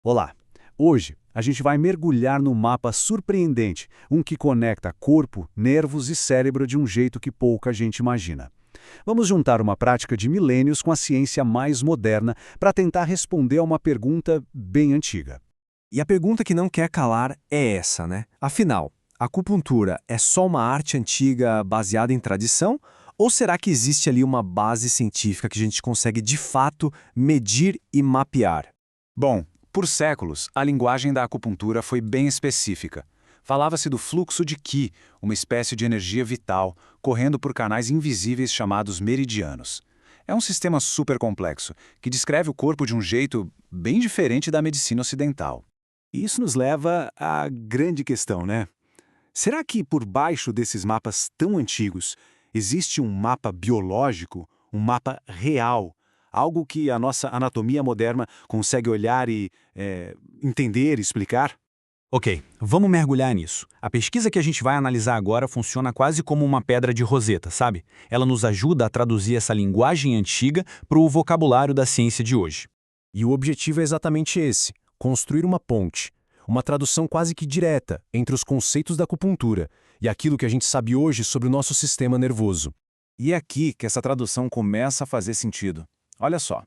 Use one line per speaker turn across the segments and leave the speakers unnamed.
Olá! Hoje a gente vai mergulhar num mapa surpreendente, um que conecta corpo, nervos e cérebro de um jeito que pouca gente imagina. Vamos juntar uma prática de milênios com a ciência mais moderna para tentar responder a uma pergunta bem antiga.
E a pergunta que não quer calar é essa, né? Afinal, a acupuntura é só uma arte antiga baseada em tradição? Ou será que existe ali uma base científica que a gente consegue de fato medir e mapear?
Bom, por séculos, a linguagem da acupuntura foi bem específica. Falava-se do fluxo de Qi, uma espécie de energia vital, correndo por canais invisíveis chamados meridianos. É um sistema super complexo, que descreve o corpo de um jeito bem diferente da medicina ocidental.
E isso nos leva à grande questão, né? Será que por baixo desses mapas tão antigos existe um mapa biológico, um mapa real? Algo que a nossa anatomia moderna consegue olhar e entender e explicar?
Ok, vamos mergulhar nisso. A pesquisa que a gente vai analisar agora funciona quase como uma pedra de roseta, sabe? Ela nos ajuda a traduzir essa linguagem antiga para o vocabulário da ciência de hoje.
E o objetivo é exatamente esse: construir uma ponte, uma tradução quase que direta entre os conceitos da acupuntura e aquilo que a gente sabe hoje sobre o nosso sistema nervoso.
E é aqui que essa tradução começa a fazer sentido. Olha só,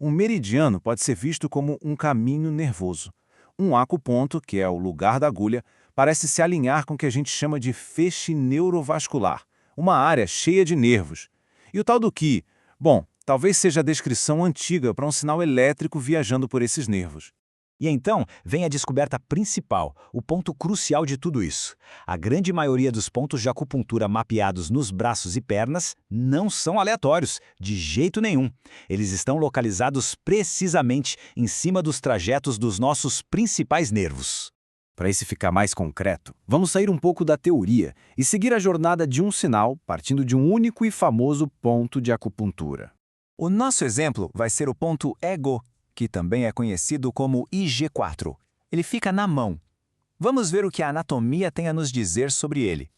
um meridiano pode ser visto como um caminho nervoso. Um acuponto, que é o lugar da agulha, parece se alinhar com o que a gente chama de feixe neurovascular, uma área cheia de nervos. E o tal do Qi, bom, talvez seja a descrição antiga para um sinal elétrico viajando por esses nervos.
E então vem a descoberta principal, o ponto crucial de tudo isso. A grande maioria dos pontos de acupuntura mapeados nos braços e pernas não são aleatórios, de jeito nenhum. Eles estão localizados precisamente em cima dos trajetos dos nossos principais nervos.
Para esse ficar mais concreto, vamos sair um pouco da teoria e seguir a jornada de um sinal partindo de um único e famoso ponto de acupuntura.
O nosso exemplo vai ser o ponto ego, que também é conhecido como IG4. Ele fica na mão. Vamos ver o que a anatomia tem a nos dizer sobre ele.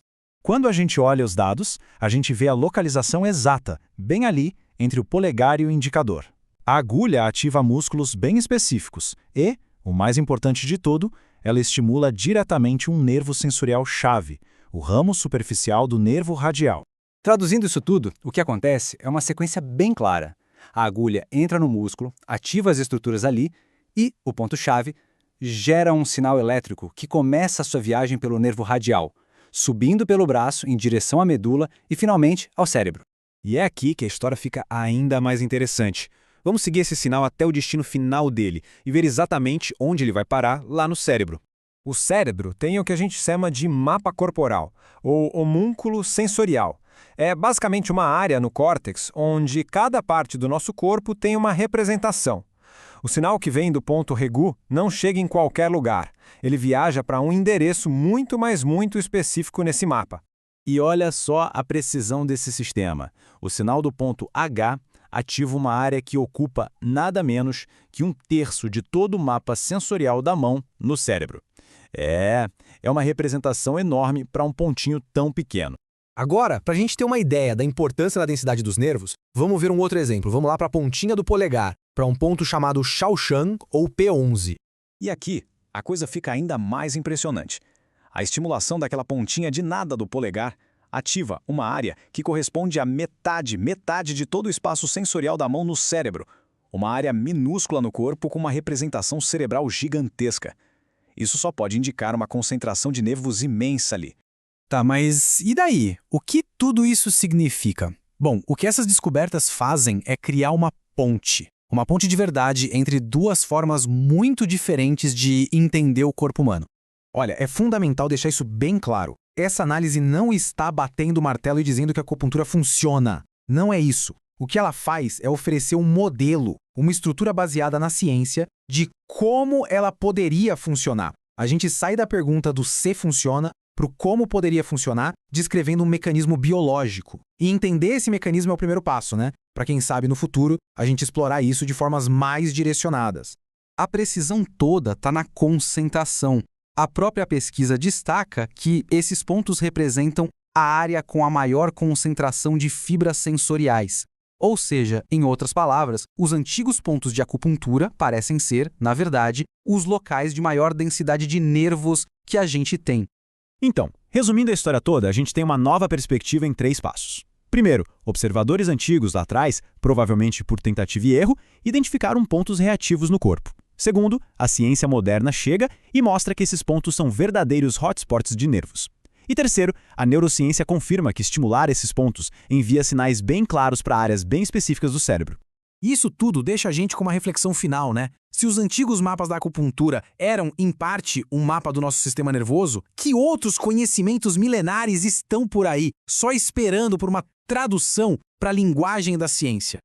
Quando a gente olha os dados, a gente vê a localização exata, bem ali, entre o polegar e o indicador. A agulha ativa músculos bem específicos e, o mais importante de tudo, ela estimula diretamente um nervo sensorial-chave, o ramo superficial do nervo radial.
Traduzindo isso tudo, o que acontece é uma sequência bem clara. A agulha entra no músculo, ativa as estruturas ali e, o ponto-chave, gera um sinal elétrico que começa a sua viagem pelo nervo radial, subindo pelo braço em direção à medula e, finalmente, ao cérebro.
E é aqui que a história fica ainda mais interessante. Vamos seguir esse sinal até o destino final dele e ver exatamente onde ele vai parar lá no cérebro. O cérebro tem o que a gente chama de mapa corporal, ou homúnculo sensorial. É basicamente uma área no córtex onde cada parte do nosso corpo tem uma representação. O sinal que vem do ponto regu não chega em qualquer lugar. Ele viaja para um endereço muito específico nesse mapa.
E olha só a precisão desse sistema. O sinal do ponto H ativa uma área que ocupa nada menos que 1/3 de todo o mapa sensorial da mão no cérebro. É uma representação enorme para um pontinho tão pequeno.
Agora, para a gente ter uma ideia da importância da densidade dos nervos, vamos ver um outro exemplo. Vamos lá para a pontinha do polegar, para um ponto chamado Shaoshan ou P11.
E aqui, a coisa fica ainda mais impressionante. A estimulação daquela pontinha de nada do polegar ativa uma área que corresponde a metade de todo o espaço sensorial da mão no cérebro. Uma área minúscula no corpo com uma representação cerebral gigantesca. Isso só pode indicar uma concentração de nervos imensa ali.
Tá, mas e daí? O que tudo isso significa? Bom, o que essas descobertas fazem é criar uma ponte. Uma ponte de verdade entre duas formas muito diferentes de entender o corpo humano. Olha, é fundamental deixar isso bem claro. Essa análise não está batendo o martelo e dizendo que a acupuntura funciona. Não é isso. O que ela faz é oferecer um modelo, uma estrutura baseada na ciência de como ela poderia funcionar. A gente sai da pergunta do se funciona para o como poderia funcionar, descrevendo um mecanismo biológico. E entender esse mecanismo é o primeiro passo, né? Para quem sabe no futuro, a gente explorar isso de formas mais direcionadas. A precisão toda está na concentração. A própria pesquisa destaca que esses pontos representam a área com a maior concentração de fibras sensoriais. Ou seja, em outras palavras, os antigos pontos de acupuntura parecem ser, na verdade, os locais de maior densidade de nervos que a gente tem.
Então, resumindo a história toda, a gente tem uma nova perspectiva em 3 passos. Primeiro, observadores antigos lá atrás, provavelmente por tentativa e erro, identificaram pontos reativos no corpo. Segundo, a ciência moderna chega e mostra que esses pontos são verdadeiros hotspots de nervos. E terceiro, a neurociência confirma que estimular esses pontos envia sinais bem claros para áreas bem específicas do cérebro.
Isso tudo deixa a gente com uma reflexão final, né? Se os antigos mapas da acupuntura eram, em parte, um mapa do nosso sistema nervoso, que outros conhecimentos milenares estão por aí, só esperando por uma tradução para a linguagem da ciência?